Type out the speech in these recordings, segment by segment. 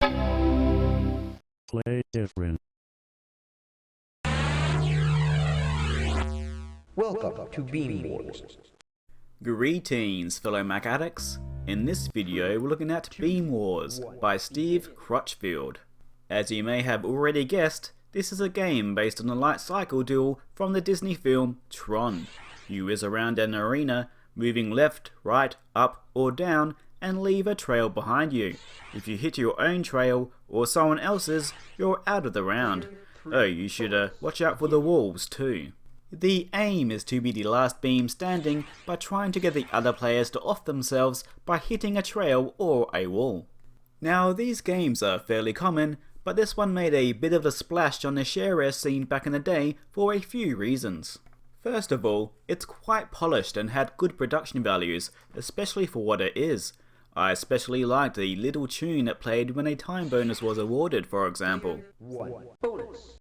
Play different. Welcome to BeamWars. Greetings, fellow Mac addicts. In this video we're looking at BeamWars by Steve Crutchfield. As you may have already guessed, this is a game based on a light cycle duel from the Disney film Tron. You whiz around an arena, moving left, right, up or down, and leave a trail behind you. If you hit your own trail or someone else's, you're out of the round. Oh, you should watch out for the wolves too. The aim is to be the last beam standing by trying to get the other players to off themselves by hitting a trail or a wall. Now these games are fairly common, but this one made a bit of a splash on the Shareware scene back in the day for a few reasons. First of all, it's quite polished and had good production values, especially for what it is. I especially liked the little tune it played when a time bonus was awarded, for example. Bonus.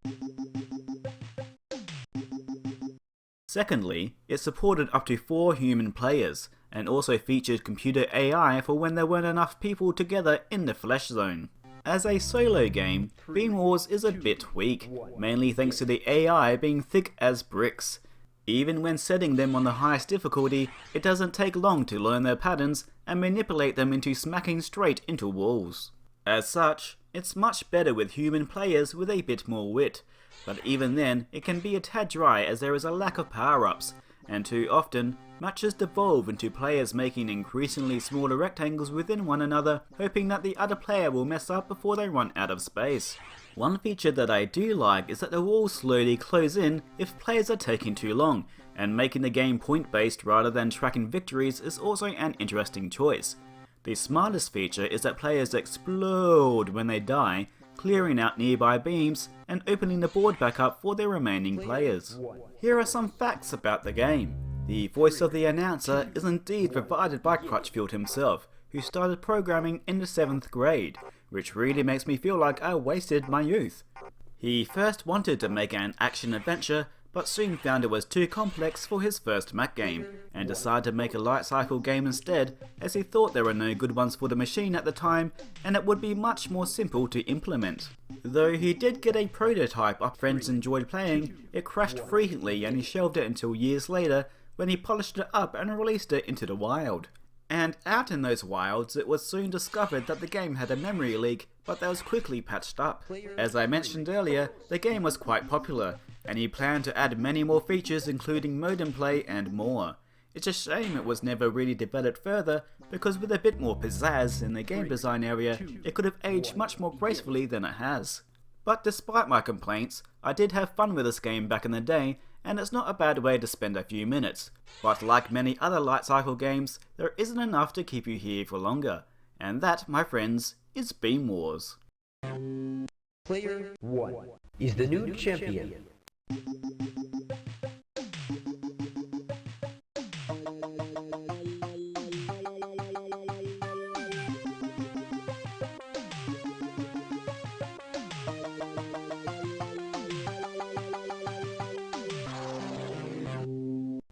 Secondly, it supported up to 4 human players, and also featured computer AI for when there weren't enough people together in the flesh zone. As a solo game, BeamWars is a bit weak, mainly thanks to the AI being thick as bricks. Even when setting them on the highest difficulty, it doesn't take long to learn their patterns and manipulate them into smacking straight into walls. As such, it's much better with human players with a bit more wit, but even then it can be a tad dry as there is a lack of power-ups, and too often, matches devolve into players making increasingly smaller rectangles within one another, hoping that the other player will mess up before they run out of space. One feature that I do like is that the walls slowly close in if players are taking too long, and making the game point-based rather than tracking victories is also an interesting choice. The smartest feature is that players explode when they die, clearing out nearby beams and opening the board back up for the remaining players. Here are some facts about the game. The voice of the announcer is indeed provided by Crutchfield himself, who started programming in the 7th grade, which really makes me feel like I wasted my youth. He first wanted to make an action-adventure, but soon found it was too complex for his first Mac game, and decided to make a light cycle game instead, as he thought there were no good ones for the machine at the time, and it would be much more simple to implement. Though he did get a prototype our friends enjoyed playing, it crashed frequently and he shelved it until years later when he polished it up and released it into the wild. And out in those wilds, it was soon discovered that the game had a memory leak, but that was quickly patched up. As I mentioned earlier, the game was quite popular, and he planned to add many more features including modem play and more. It's a shame it was never really developed further, because with a bit more pizzazz in the game design area, it could have aged much more gracefully than it has. But despite my complaints, I did have fun with this game back in the day, and it's not a bad way to spend a few minutes. But like many other light cycle games, there isn't enough to keep you here for longer. And that, my friends, is BeamWars. Player 1 is the new champion.